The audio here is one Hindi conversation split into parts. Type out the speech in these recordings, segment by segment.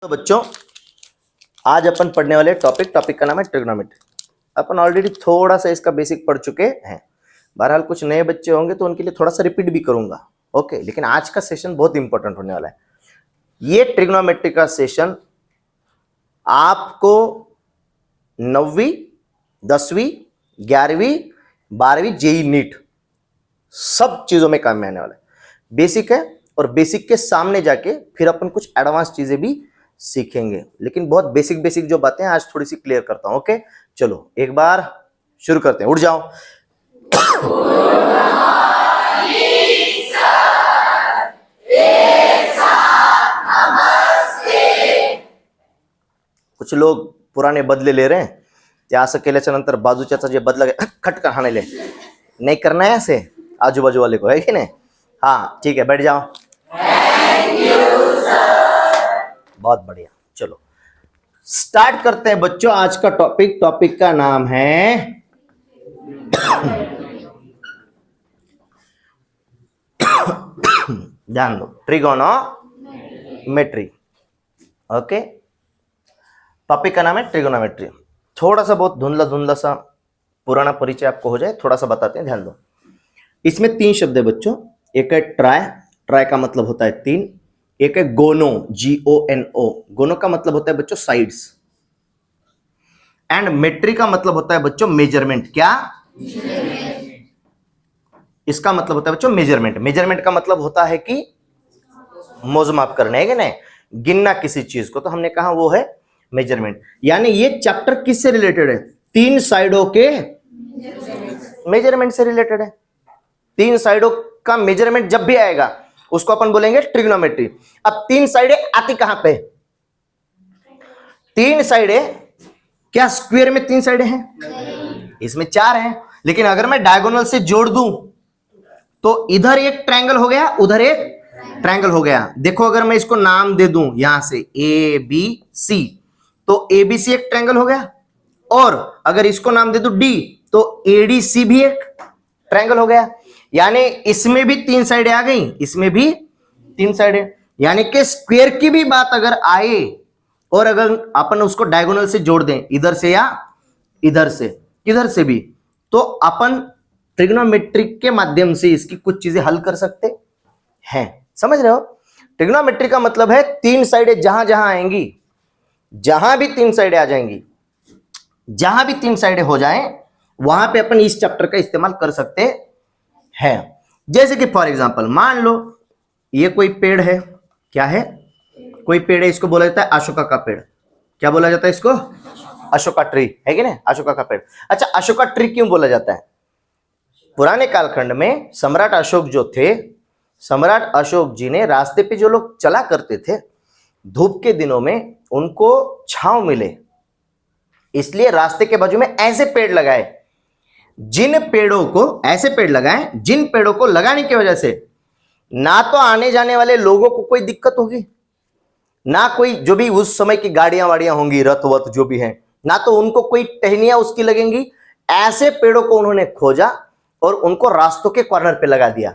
तो बच्चों आज अपन पढ़ने वाले टॉपिक का नाम है ट्रिग्नोमेट्री। अपन ऑलरेडी थोड़ा सा इसका बेसिक पढ़ चुके हैं। बहरहाल कुछ नए बच्चे होंगे तो उनके लिए थोड़ा सा रिपीट भी करूंगा। ओके, लेकिन आज का सेशन बहुत इंपॉर्टेंट होने वाला है। ये ट्रिग्नोमेट्री का सेशन आपको 9वीं 10वीं 11वीं 12वीं जेई नीट सब चीजों में काम में आने वाला है। बेसिक है और बेसिक के सामने जाके फिर अपन कुछ एडवांस चीजें भी सीखेंगे, लेकिन बहुत बेसिक जो बातें आज थोड़ी सी क्लियर करता हूं। ओके, चलो एक बार शुरू करते हैं। उठ जाओ। कुछ लोग पुराने बदले ले रहे हैं, त्या असं केल्याच्या नंतर बाजूच्याचा जे बदला खटका हाणले नहीं करना है ऐसे आजू बाजू वाले को, है कि नहीं? हाँ ठीक है, बैठ जाओ। बहुत बढ़िया, चलो स्टार्ट करते हैं बच्चों आज का टॉपिक का नाम है ध्यान दो, ट्रिगोनोमेट्री। ओके, टॉपिक का नाम है ट्रिगोनोमेट्री। थोड़ा सा बहुत धुंधला सा पुराना परिचय आपको हो जाए, थोड़ा सा बताते हैं, ध्यान दो। इसमें 3 शब्द है बच्चों। एक है ट्राई का मतलब होता है 3। एक है गोनो, GONO, गोनो का मतलब होता है बच्चों साइड्स। एंड मेट्री का मतलब होता है बच्चों मेजरमेंट। क्या? इसका मतलब होता है बच्चों मेजरमेंट का मतलब होता है कि मोजमाप करना, है कि नहीं, गिनना किसी चीज को, तो हमने कहा वो है मेजरमेंट। यानी ये चैप्टर किससे रिलेटेड है? 3 साइडों के मेजरमेंट से रिलेटेड है। 3 साइडों का मेजरमेंट जब भी आएगा उसको अपन बोलेंगे ट्रिग्नोमेट्री। अब 3 साइडें आती कहां पे? 3 साइडें क्या स्क्वायर में 3 साइडें हैं? इसमें 4 हैं, लेकिन अगर मैं डायगोनल से जोड़ दूं तो इधर एक ट्रायंगल हो गया, उधर एक ट्रायंगल हो गया। देखो अगर मैं इसको नाम दे दूं यहां से ABC, तो ABC एक ट्रायंगल हो गया, और अगर इसको नाम दे दूं D तो ADC भी एक ट्रायंगल हो गया। यानी इसमें भी 3 साइडें आ गई, इसमें भी 3 साइडें। यानी कि स्क्वायर की भी बात अगर आए और अगर अपन उसको डायगोनल से जोड़ दें, इधर से या इधर से, किधर से भी, तो अपन ट्रिग्नोमेट्रिक के माध्यम से इसकी कुछ चीजें हल कर सकते हैं। समझ रहे हो? ट्रिग्नोमेट्री का मतलब है 3 साइडें जहां जहां आएंगी, जहां भी 3 साइडें आ जाएंगी, जहां भी 3 साइडें हो जाएं, वहां पे अपन इस चैप्टर का इस्तेमाल कर सकते हैं। जैसे कि फॉर एग्जांपल मान लो ये कोई पेड़ है। क्या है? कोई पेड़ है, इसको बोला जाता है अशोका का पेड़। क्या बोला जाता है इसको? अशोका ट्री, है कि नहीं? अशोका का पेड़। अच्छा, अशोका ट्री क्यों बोला जाता है? पुराने कालखंड में सम्राट अशोक जो थे, सम्राट अशोक जी ने रास्ते पे जो लोग चला करते थे, धूप के दिनों में उनको छांव मिले, इसलिए रास्ते के बाजू में ऐसे पेड़ लगाए, जिन पेड़ों को लगाने की वजह से ना तो आने जाने वाले लोगों को कोई दिक्कत होगी, ना कोई जो भी उस समय की गाड़ियां वाड़ियां होंगी, रथ वथ जो भी हैं, ना तो उनको कोई टहनियां उसकी लगेंगी। ऐसे पेड़ों को उन्होंने खोजा और उनको रास्तों के कॉर्नर पे लगा दिया।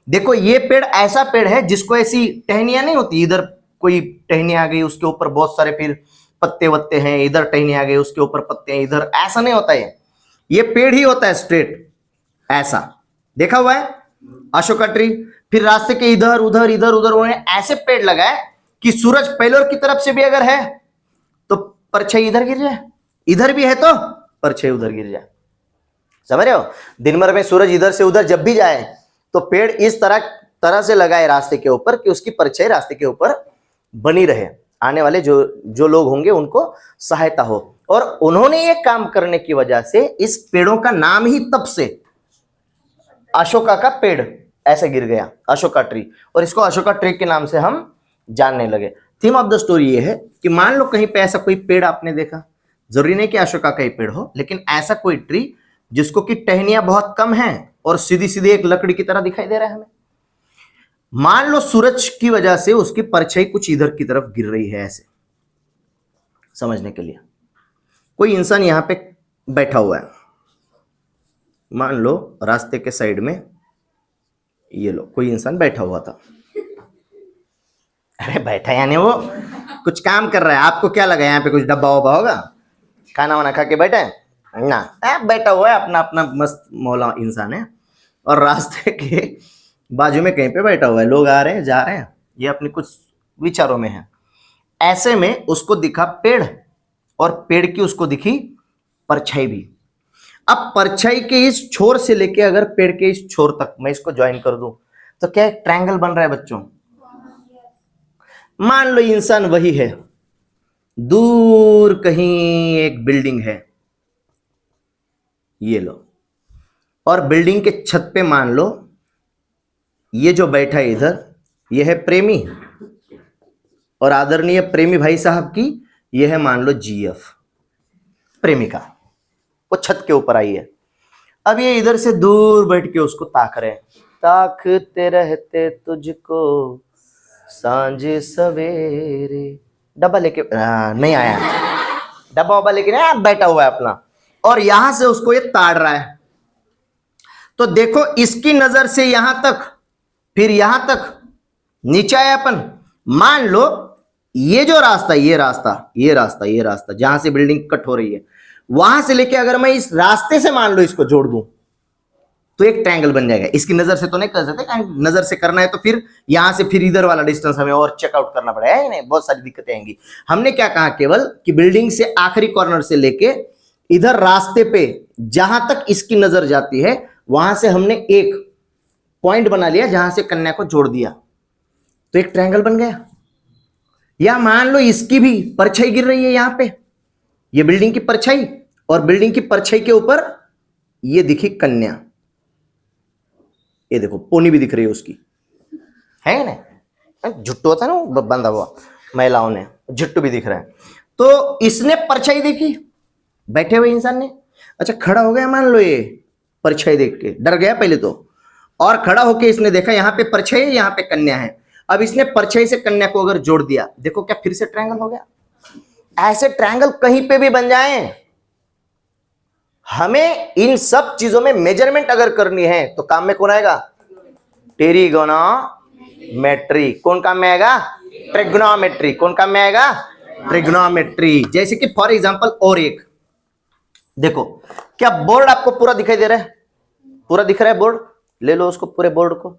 देखो ये पेड़ ऐसा पेड़ है जिसको ऐसी टहनियां नहीं होती, इधर कोई टहनियां आ गई उसके ऊपर बहुत सारे फिर पत्ते वत्ते हैं, इधर टहनियां आ गई उसके ऊपर पत्ते हैं, इधर ऐसा नहीं होता है। ये पेड़ ही होता है स्ट्रेट, ऐसा देखा हुआ है अशोका ट्री। फिर रास्ते के इधर उधर उन्होंने ऐसे पेड़ लगाए कि सूरज पैलोर की तरफ से भी अगर है तो परछाई इधर गिर जाए, इधर भी है तो परछाई उधर गिर जाए। समझ रहे हो? दिन भर में सूरज इधर से उधर जब भी जाए तो पेड़ इस तरह से लगाए रास्ते के ऊपर कि उसकी परछाई रास्ते के ऊपर बनी रहे, आने वाले जो लोग होंगे उनको सहायता हो। और उन्होंने ये काम करने की वजह से इस पेड़ों का नाम ही तब से अशोका का पेड़ ऐसे गिर गया, अशोका ट्री, और इसको अशोका ट्री के नाम से हम जानने लगे। थीम ऑफ द स्टोरी ये है कि मान लो कहीं पे ऐसा कोई पेड़ आपने देखा, जरूरी नहीं कि अशोका का ही पेड़ हो, लेकिन ऐसा कोई ट्री जिसको कि टहनियां बहुत कम हैं और सीधी सीधी एक लकड़ी की तरह दिखाई दे रहा है हमें। मान लो सूरज की वजह से उसकी परछाई कुछ इधर की तरफ गिर रही है, ऐसे समझने के लिए। कोई इंसान यहां पे बैठा हुआ है, मान लो रास्ते के साइड में ये लो कोई इंसान बैठा हुआ था, अरे बैठा यानी वो कुछ काम कर रहा है, आपको क्या लगा यहाँ पे कुछ डब्बा वब्बा होगा, खाना वाना खा के बैठे हैं ना, बैठा हुआ है अपना अपना मस्त मौला इंसान है, और रास्ते के बाजू में कहीं पे बैठा हुआ है, लोग आ रहे हैं जा रहे हैं, ये अपने कुछ विचारों में है। ऐसे में उसको दिखा पेड़, और पेड़ की उसको दिखी परछाई भी। अब परछाई के इस छोर से लेके अगर पेड़ के इस छोर तक मैं इसको ज्वाइन कर दूं तो क्या एक ट्रायंगल बन रहा है बच्चों। मान लो इंसान वही है, दूर कहीं एक बिल्डिंग है, ये लो, और बिल्डिंग के छत पे मान लो ये जो बैठा है इधर, ये है प्रेमी, और आदरणीय प्रेमी भाई साहब की ये है मान लो जीएफ प्रेमिका, वो छत के ऊपर आई है। अब ये इधर से दूर बैठ के उसको ताक रहे हैं, ताकते रहते तुझको सांझ सवेरे। डब्बा लेके नहीं आया, डब्बा वब्बा लेके नहीं, बैठा हुआ है अपना, और यहां से उसको ये ताड़ रहा है। तो देखो इसकी नजर से यहां तक, फिर यहां तक नीचे आया अपन। मान लो ये जो रास्ता, ये रास्ता, ये रास्ता, ये रास्ता जहां से बिल्डिंग कट हो रही है, वहां से लेके अगर मैं इस रास्ते से मान लो इसको जोड़ दूं तो एक ट्रायंगल बन जाएगा। इसकी नजर से तो नहीं कर सकते, नजर से करना है तो फिर यहां से फिर इधर वाला डिस्टेंस हमें और चेकआउट करना पड़ेगा, नहीं बहुत सारी दिक्कतें आएंगी। हमने क्या कहा केवल कि बिल्डिंग से आखिरी कॉर्नर से लेके इधर रास्ते पे जहां तक इसकी नजर जाती है वहां से हमने एक पॉइंट बना लिया, जहां से कन्या को जोड़ दिया तो एक ट्रायंगल बन गया। या मान लो इसकी भी परछाई गिर रही है यहां पे, ये बिल्डिंग की परछाई, और बिल्डिंग की परछाई के ऊपर ये दिखी कन्या, ये देखो पोनी भी दिख रही है उसकी, है ना, झुट्टू होता है ना बंधा हुआ, महिलाओं ने झुट्टू भी दिख रहा है। तो इसने परछाई देखी बैठे हुए इंसान ने, अच्छा खड़ा हो गया, मान लो ये परछाई देख के डर गया पहले तो, और खड़ा होके इसने देखा यहाँ पे परछाई है, यहाँ पे कन्या है। अब इसने परछाई से कन्या को अगर जोड़ दिया, देखो क्या फिर से ट्रायंगल हो गया। ऐसे ट्रायंगल कहीं पे भी बन जाएं, हमें इन सब चीजों में मेजरमेंट अगर करनी है तो काम में कौन आएगा, ट्रिगोनोमेट्री। कौन काम में आएगा, ट्रिग्नोमेट्री। कौन काम में आएगा, ट्रिग्नोमेट्री। जैसे कि फॉर एग्जांपल और एक देखो, क्या बोर्ड आपको पूरा दिखाई दे रहा है, पूरा दिख रहा है बोर्ड, ले लो उसको पूरे बोर्ड को,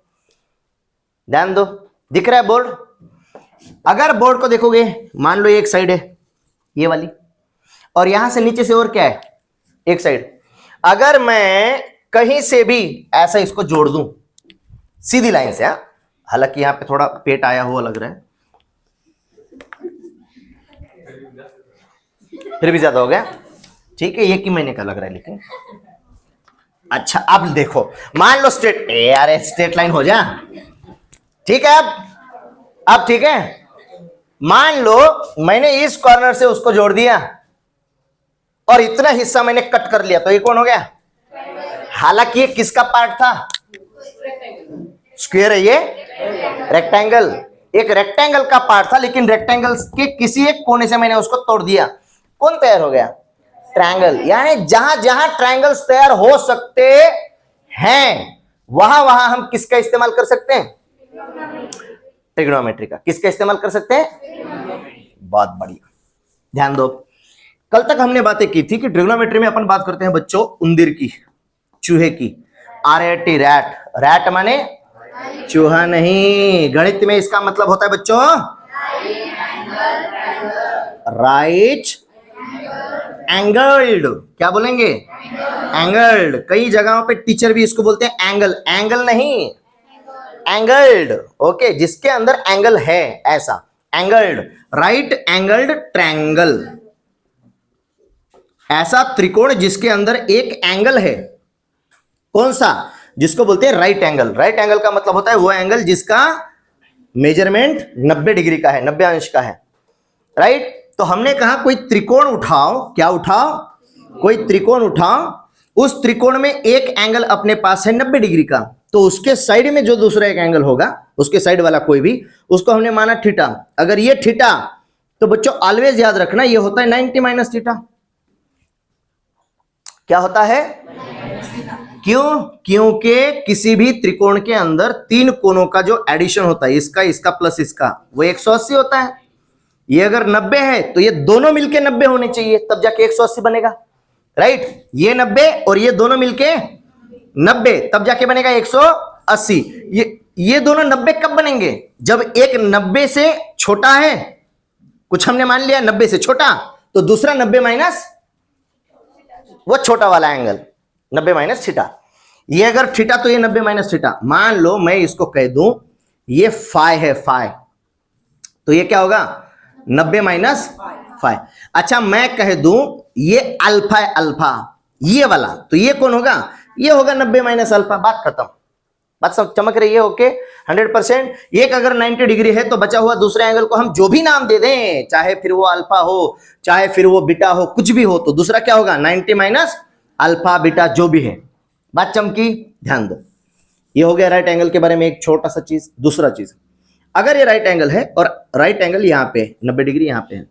ध्यान दो, दिख रहा है बोर्ड। अगर बोर्ड को देखोगे, मान लो एक साइड है ये वाली, और यहां से नीचे से और क्या है, एक साइड। अगर मैं कहीं से भी ऐसा इसको जोड़ दूं सीधी लाइन से, हालांकि यहां पे थोड़ा पेट आया हुआ लग रहा है, फिर भी ज्यादा हो गया, ठीक है, 1 ही महीने का लग रहा है लेकिन। अच्छा अब देखो, मान लो स्ट्रेट, यार स्ट्रेट लाइन हो जा, ठीक है। अब ठीक है, मान लो मैंने इस कॉर्नर से उसको जोड़ दिया और इतना हिस्सा मैंने कट कर लिया, तो ये कौन हो गया, हालांकि ये किसका पार्ट था, स्क्वायर है ये, रेक्टेंगल, एक रेक्टेंगल का पार्ट था, लेकिन रेक्टेंगल के किसी एक कोने से मैंने उसको तोड़ दिया, कौन तैयार हो गया, ट्रायंगल। यानी जहां जहां ट्रायंगल्स तैयार हो सकते हैं वहां वहां हम किसका इस्तेमाल कर सकते हैं, ट्रिग्नोमेट्री का। किसका इस्तेमाल कर सकते हैं, बहुत बढ़िया, ध्यान दो। कल तक हमने बातें की थी कि ट्रिग्नोमेट्री में अपन बात करते हैं बच्चों उंदीर की, चूहे की, RAT रैट, रैट माने चूहा नहीं, गणित में इसका मतलब होता है बच्चों राइट एंगल्ड। क्या बोलेंगे, एंगल्ड। कई जगहों पे टीचर भी इसको बोलते हैं एंगल, एंगल नहीं एंगल्ड, ओके, जिसके अंदर एंगल है ऐसा, एंगल्ड, राइट एंगल्ड ट्रायंगल, ऐसा त्रिकोण जिसके अंदर एक एंगल है, कौन सा, जिसको बोलते हैं राइट एंगल। राइट एंगल का मतलब होता है वो एंगल जिसका मेजरमेंट 90 डिग्री का है, 90 अंश का है, राइट। तो हमने कहा कोई त्रिकोण उठाओ, क्या उठाओ, कोई त्रिकोण उठाओ, उस त्रिकोण में एक एंगल अपने पास है 90 डिग्री का, तो उसके साइड में जो दूसरा एक एंगल होगा, उसके साइड वाला कोई भी, उसको हमने माना थीटा। अगर ये थीटा, तो बच्चों ऑलवेज याद रखना ये होता है 90 माइनस थीटा। क्या होता है, क्यों? क्योंकि किसी भी त्रिकोण के अंदर तीन कोणों का जो एडिशन होता है, इसका इसका प्लस इसका, वो 180 होता है। ये अगर 90 है तो ये दोनों मिलके 90 होने चाहिए, तब जाके 180 बनेगा, राइट। ये 90 और ये दोनों मिलके 90, तब जाके बनेगा 180। ये दोनों 90 कब बनेंगे? जब एक 90 से छोटा है, कुछ हमने मान लिया 90 से छोटा, तो दूसरा 90 माइनस वो छोटा वाला एंगल 90 माइनस थीटा। ये अगर थीटा तो ये 90 माइनस थीटा। मान लो मैं इसको कह दूं ये फाई है, फाई, तो ये क्या होगा? 90 माइनस फाई। अच्छा मैं कह दूं ये अल्फा है, अल्फा ये वाला, तो ये कौन होगा? ये होगा 90 माइनस अल्फा। बात खत्म। बात सब चमक रही है? ओके 100%। एक अगर 90 डिग्री है तो बचा हुआ दूसरे एंगल को हम जो भी नाम दे दें, चाहे फिर वो अल्फा हो, चाहे फिर वो बीटा हो, कुछ भी हो, तो दूसरा क्या होगा? 90 माइनस अल्फा बीटा जो भी है। बात चमकी? ध्यान दो। ये हो गया राइट एंगल के बारे में एक छोटा सा चीज। दूसरा चीज, अगर ये राइट एंगल है और राइट एंगल यहां पे 90 डिग्री यहां पे है,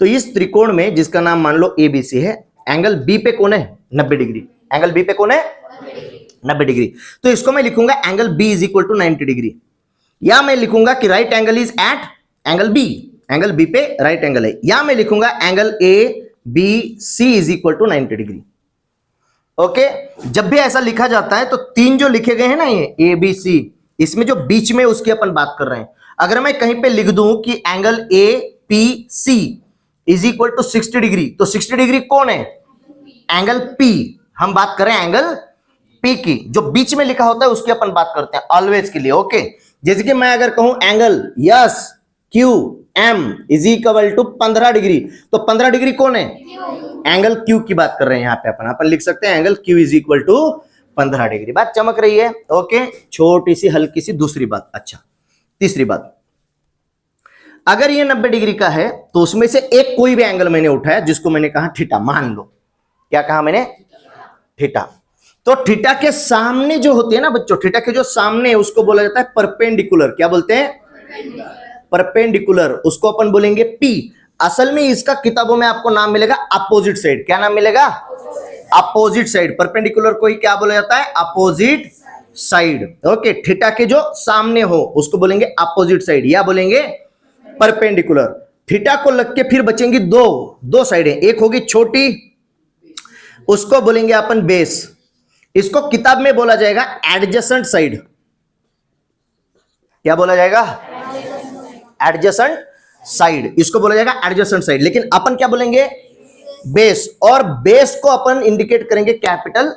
तो इस त्रिकोण में जिसका नाम मान लो एबीसी है, एंगल बी पे कौन है? 90 डिग्री। एंगल बी पे कौन है? 90 डिग्री। तो इसको मैं लिखूंगा angle B is equal to 90 degree, या मैं लिखूंगा कि right angle is at angle B. Angle B पे राइट एंगल है, या मैं लिखूंगा angle A B C is equal to 90 degree. Okay जब भी ऐसा लिखा जाता है तो तीन जो लिखे गए हैं ना, ये ए बी सी, इसमें जो बीच में उसकी अपन बात कर रहे हैं। अगर मैं कहीं पे लिख दूं कि angle A P C is equal to 60 degree, तो 60 डिग्री कौन है? Angle P. हम बात कर रहे हैं एंगल पी की। जो बीच में लिखा होता है उसकी अपन बात करते हैं ऑलवेज के लिए। ओके जैसे कि मैं अगर कहूं angle S Q M is equal to 15 degree, तो 15 डिग्री कौन है? एंगल क्यू की बात कर रहे हैं। यहां पे अपन लिख सकते हैं angle Q is equal to 15 degree. बात चमक रही है? ओके छोटी सी हल्की सी दूसरी बात। अच्छा तीसरी बात, अगर ये 90 डिग्री का है तो उसमें से एक कोई भी एंगल मैंने उठाया जिसको मैंने कहा थीटा। मान लो क्या कहा मैंने? थीटा। तो थीटा के सामने जो होती है ना बच्चों, थीटा के जो सामने उसको बोला जाता है परपेंडिकुलर। क्या बोलते हैं? परपेंडिकुलर। उसको अपन बोलेंगे पी। असल में इसका किताबों में आपको नाम मिलेगा अपोजिट साइड। क्या नाम मिलेगा? Opposite side. परपेंडिकुलर को ही क्या बोला जाता है? Opposite side. ओके थीटा के जो सामने हो उसको बोलेंगे अपोजिट साइड, या बोलेंगे परपेंडिकुलर। थीटा को लग के फिर बचेंगी दो साइडें, एक होगी छोटी, उसको बोलेंगे अपन बेस। इसको किताब में बोला जाएगा एडजेसेंट साइड। क्या बोला जाएगा? Adjacent side. इसको बोला जाएगा एडजेसेंट साइड, लेकिन अपन क्या बोलेंगे? बेस। और बेस को अपन इंडिकेट करेंगे कैपिटल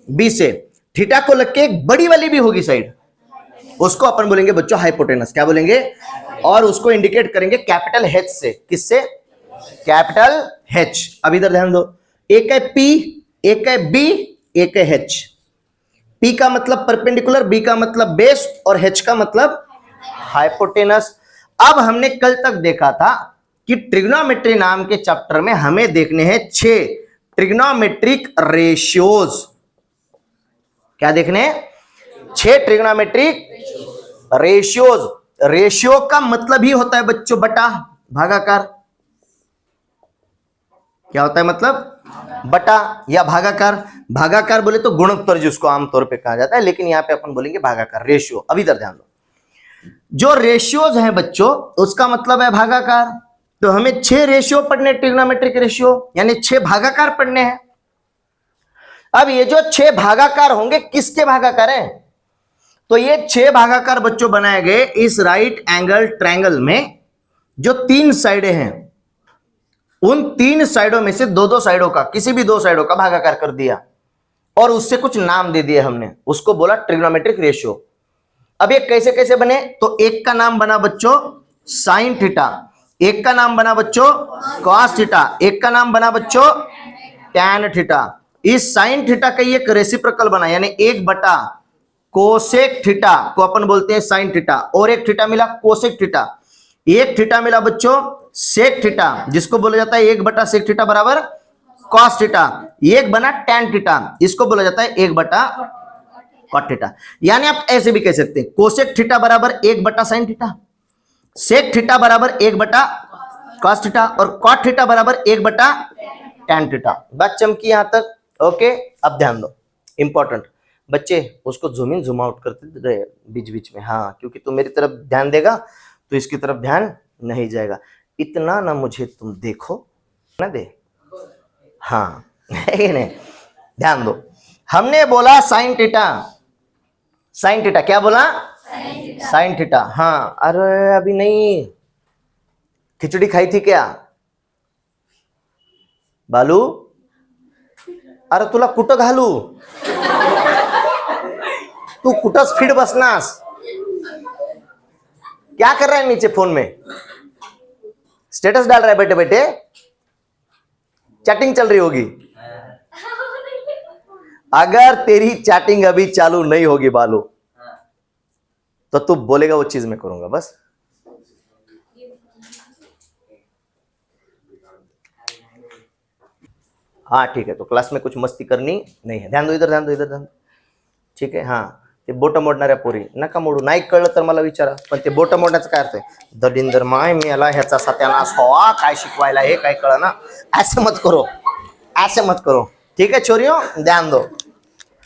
बी से। थीटा को लग के एक बड़ी वाली भी होगी साइड, उसको अपन बोलेंगे बच्चों हाइपोटेनस। क्या बोलेंगे? और उसको इंडिकेट करेंगे कैपिटल एच से। किससे? Capital H. अब इधर ध्यान दो, एक है पी, एक है बी, एक है एच। पी का मतलब परपेंडिकुलर, बी का मतलब बेस, और एच का मतलब हाइपोटेनस। अब हमने कल तक देखा था कि ट्रिग्नोमेट्री नाम के चैप्टर में हमें देखने हैं 6 ट्रिग्नोमेट्रिक रेशियोज। क्या देखने हैं? 6 ट्रिग्नोमेट्रिक रेशियोज। रेशियो का मतलब ही होता है बच्चों बटा, भागाकार। क्या होता है मतलब? बटा या भागाकार। भागाकार बोले तो गुणोत्तर जिसको आमतौर पे कहा जाता है, लेकिन यहां पे अपन बोलेंगे भागाकार, रेशियो। अब इधर ध्यान दो, जो रेशियोज हैं बच्चों उसका मतलब है भागाकार। तो हमें 6 रेशियो पढ़ने, ट्रिग्नोमेट्रिक रेशियो यानी 6 भागाकार पढ़ने हैं। अब ये जो 6 भागाकार होंगे किसके भागाकार हैं? तो ये 6 भागाकार बच्चों बनाए गए इस राइट एंगल ट्रायंगल में। जो 3 साइडें हैं, उन 3 साइडों में से दो साइडों का, किसी भी 2 साइडों का भागाकार कर दिया और उससे कुछ नाम दे दिए हमने, उसको बोला ट्रिग्नोमेट्रिक रेशियो। अब ये कैसे कैसे बने? तो एक का नाम बना बच्चों साइन थीटा, एक का नाम बना बच्चों कॉस थीटा, एक का नाम बना बच्चों टैन थीटा। इस साइन थीटा का एक रेसिप्रोकल बना, यानी 1 कोसेक थीटा को अपन बोलते हैं साइन थीटा, और एक थीटा मिला कोसेक थीटा, एक थीटा मिला बच्चों सेक थीटा, जिसको बोला जाता है 1 सेक थीटा बराबर कॉस थीटा। एक बना टैन थीटा, इसको बोला जाता है 1 कॉट थीटा। यानी आप ऐसे भी कह सकते हैं कोसेक थीटा बराबर 1 साइन थीटा, सेक थीटा बराबर 1 कॉस थीटा, और कॉट थीटा बराबर 1 टैन थीटा। बात चमकी यहां तक? ओके अब ध्यान दो, इंपॉर्टेंट बच्चे, उसको जूम इन जूम आउट करते रहे बीच बीच में, हाँ, क्योंकि तू मेरी तरफ ध्यान देगा तो इसकी तरफ ध्यान नहीं जाएगा। इतना ना मुझे तुम देखो ना दे, हाँ नहीं, ध्यान दो। हमने बोला साइन थीटा, साइन थीटा क्या बोला? Sine theta. हाँ, अरे अभी नहीं, खिचड़ी खाई थी क्या बालू? अरे तुला कुठं घालू? तू कुठं फिट बसनास? क्या कर रहा है नीचे फोन में? स्टेटस डाल रहा है बैठे बैठे, चैटिंग चल रही होगी। अगर तेरी चैटिंग अभी चालू नहीं होगी बालू, तो तू बोलेगा वो चीज मैं करूंगा बस। हाँ ठीक है, तो क्लास में कुछ मस्ती करनी नहीं है, ध्यान दो इधर, ध्यान दो इधर, ध्यान दो, ठीक आहे. हा, ते बोट मोडणाऱ्या पोरी नका मोडू. नाही कळलं तर मला विचारा, पण ते बोट मोडण्याचं काय अर्थ आहे? दडिंदर माय मी याला ह्याचा सत्यानाश व्हावा, काय शिकवायला हे काय कळलं ना. ऐसे मत करो, ऐसे मत करो, ठीक है छोरियों, ध्यान दो.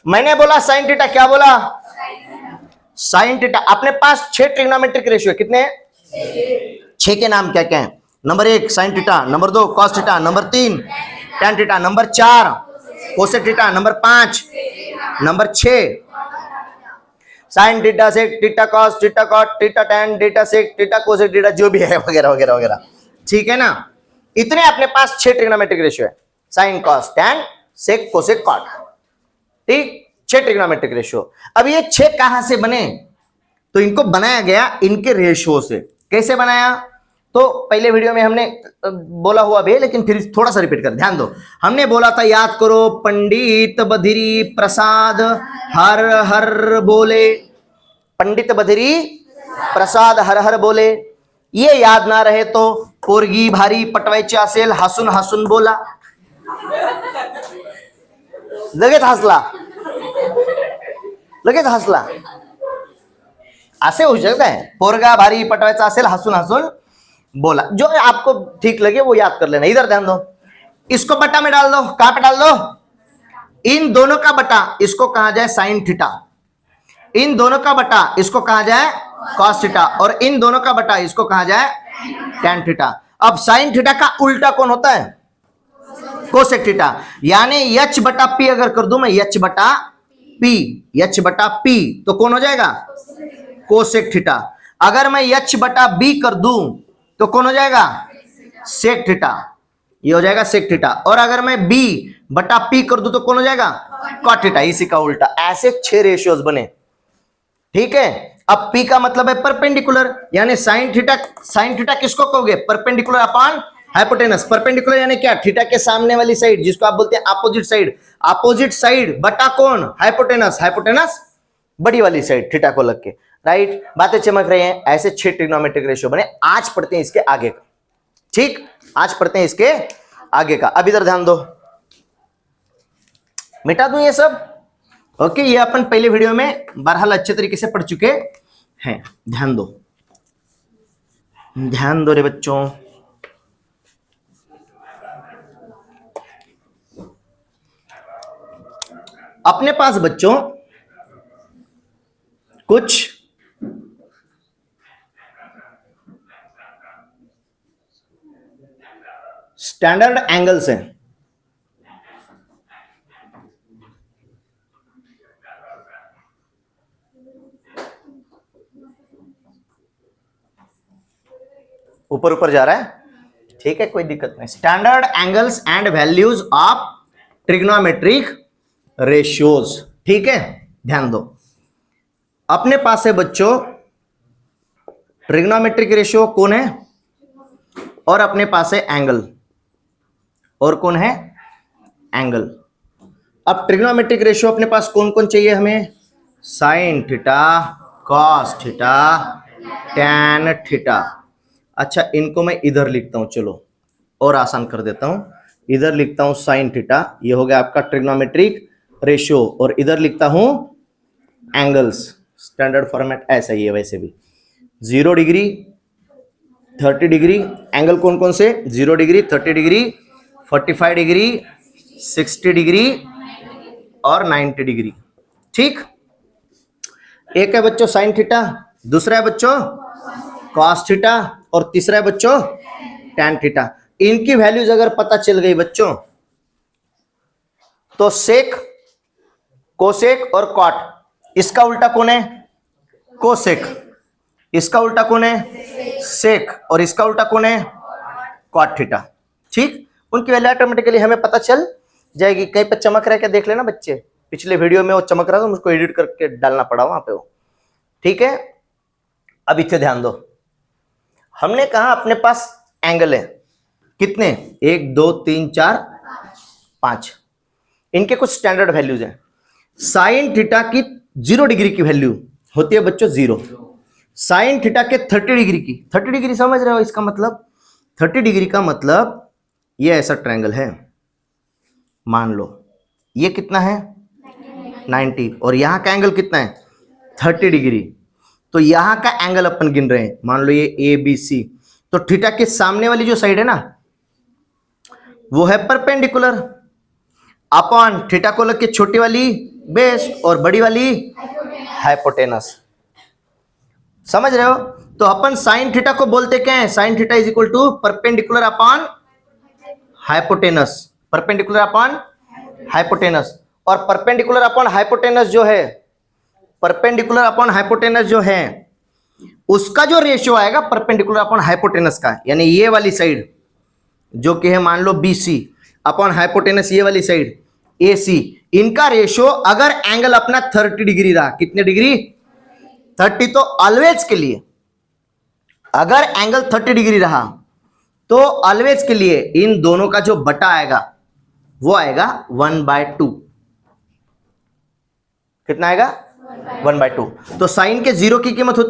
मैंने बोला साइन थीटा, क्या बोला? Sine theta. अपने पास 6 ट्रिग्नोमेट्रिक रेशियो है, कितने? 6 के नाम क्या क्या है? Number 1 sine theta, number 2 cos theta, number 3 tan theta, number 4 cosec theta, number 5, number 6 sine theta, sec theta, cos theta, cot theta, tan theta, sec theta, cosec theta, जो भी है वगैरह वगैरह वगैरह, ठीक है ना. इतने अपने पास 6 ट्रिग्नोमेट्रिक रेशियो है, sine cos tan sec cosec cot, ठीक, 6 ट्रिग्नोमेट्रिक रेशियो. अब ये 6 कहां से बने? तो इनको बनाया गया इनके रेशियो से. कैसे बनाया? तो पहले वीडियो में हमने बोला हुआ भी है, लेकिन फिर थोड़ा सा रिपीट कर, ध्यान दो. हमने बोला था, याद करो, पंडित बधिरी प्रसाद हर हर बोले. पंडित बधिरी प्रसाद हर हर बोले. ये याद ना रहे तो पोरगी भारी पटवायची असेल, हसून हसून बोला. लगेच हसला, लगेच हसला, असे होऊ शकत आहे. पोरगा भारी पटवायचा असेल, हसून हसून बोला. जो आपको ठीक लगे वो याद कर लेना. इधर ध्यान दो, इसको बटा में डाल दो. कहां पे डाल दो? इन दोनों का बटा, इसको कहा जाए साइन थीटा. इन दोनों का बटा, इसको कहा जाए कॉस थीटा. और इन दोनों का बटा, इसको कहा जाए टैन थीटा. अब साइन थीटा का उल्टा कौन होता है? Cosec theta. यानी एच बटा पी अगर कर दूं मैं, एच बटा पी, एच बटा पी, तो कौन हो जाएगा? Cosec theta. अगर मैं एच बटा बी कर दूं तो कौन हो जाएगा? Sec theta. ये हो जाएगा सेक थीटा. और अगर मैं बी बटा पी कर दूं तो कौन हो जाएगा? Cot theta. इसी का उल्टा. ऐसे 6 रेशियोज बने, ठीक है. अब पी का मतलब है परपेंडिकुलर, यानी साइन थीटा किसको कहोगे? Perpendicular upon hypotenuse. परपेंडिकुलर यानी क्या? थीटा के सामने वाली साइड, जिसको आप बोलते हैं अपोजिट साइड. अपोजिट साइड बटा कौन? हाइपोटेनस. हाइपोटेनस बड़ी वाली साइड थीटा को लग के, राइट. बातें चमक रही हैं. ऐसे 6 ट्रिग्नोमेट्रिक रेशियो बने. आज पढ़ते हैं इसके आगे का, ठीक, आज पढ़ते हैं इसके आगे का. अब इधर ध्यान दो, मिटा दूं ये सब, ओके. ये अपन पहले वीडियो में बहरहाल अच्छे तरीके से पढ़ चुके हैं. ध्यान दो, ध्यान दो रे बच्चों. अपने पास बच्चों कुछ स्टैंडर्ड एंगल्स हैं. ऊपर ऊपर जा रहा है, ठीक है, कोई दिक्कत नहीं. Standard angles and values of trigonometric ratios, ठीक है. ध्यान दो, अपने पास है बच्चों ट्रिग्नोमेट्रिक रेशियो कौन है, और अपने पास है एंगल, और कौन है? एंगल. अब ट्रिग्नोमेट्रिक रेशियो अपने पास कौन कौन चाहिए हमें? Sine theta, cos theta, tan theta. अच्छा, इनको मैं इधर लिखता हूं, चलो और आसान कर देता हूं. इधर लिखता हूं साइन थीटा, ये हो गया आपका ट्रिग्नोमेट्रिक रेशियो. और इधर लिखता हूं एंगल्स. स्टैंडर्ड फॉर्मेट ऐसा ही है वैसे भी. 0 डिग्री, 30 डिग्री. एंगल कौन कौन से? 0 डिग्री, 30 डिग्री, 45 डिग्री, 60 डिग्री, और 90 डिग्री। ठीक, एक है बच्चों साइन थीटा, दूसरा है बच्चों कॉस थीटा और तीसरा है बच्चों टैन थीटा। इनकी वैल्यूज अगर पता चल गई बच्चों तो सेक, कोसेक और कॉट, इसका उल्टा कौन है कोसेक, इसका उल्टा कौन है सेक और इसका उल्टा कौन है कॉट थीटा। ठीक, उनकी वैल्यू ऑटोमेटिकली हमें पता चल जाएगी। कहीं पे चमक रहा है क्या देख लेना बच्चे, पिछले वीडियो में वो चमक रहा था, मुझको एडिट करके डालना पड़ा वहां पे वो। ठीक है, अब इसे ध्यान दो, हमने कहा अपने पास एंगल है कितने 1 2 3 4 5, इनके कुछ स्टैंडर्ड वैल्यूज हैं। साइन थीटा की 0 डिग्री की वैल्यू होती है बच्चों 0, साइन थीटा के 30 डिग्री की, 30 डिग्री समझ रहे हो इसका मतलब, 30 डिग्री का मतलब ये ऐसा ट्रायंगल है, मान लो ये कितना है 90 और यहां का एंगल कितना है 30 डिग्री, तो यहां का एंगल अपन गिन रहे हैं, मान लो ये ए बी सी, तो थीटा के सामने वाली जो साइड है ना वो है परपेंडिकुलर अपॉन थीटा को लग के छोटी वाली बेस और बड़ी वाली हाइपोटेनस। समझ रहे हो, तो अपन साइन थीटा को बोलते क्या है, sine theta is equal to perpendicular upon hypotenuse, perpendicular upon hypotenuse, और परपेंडिकुलर अपॉन हाइपोटेनस जो है, परपेंडिकुलर अपॉन हाइपोटेनस जो है उसका जो रेशियो आएगा परपेंडिकुलर अपॉन हाइपोटेनस का, यानी ये वाली साइड जो कि है मान लो BC अपॉन हाइपोटेनस ये वाली साइड AC, इनका रेशियो अगर एंगल अपना 30 डिग्री रहा, कितने डिग्री 30, तो ऑलवेज के लिए अगर एंगल 30 डिग्री रहा तो ऑलवेज के लिए इन दोनों का जो बटा आएगा वो आएगा 1/2। कितना आएगा 1/2। तो साइन के 0 की कीमत होती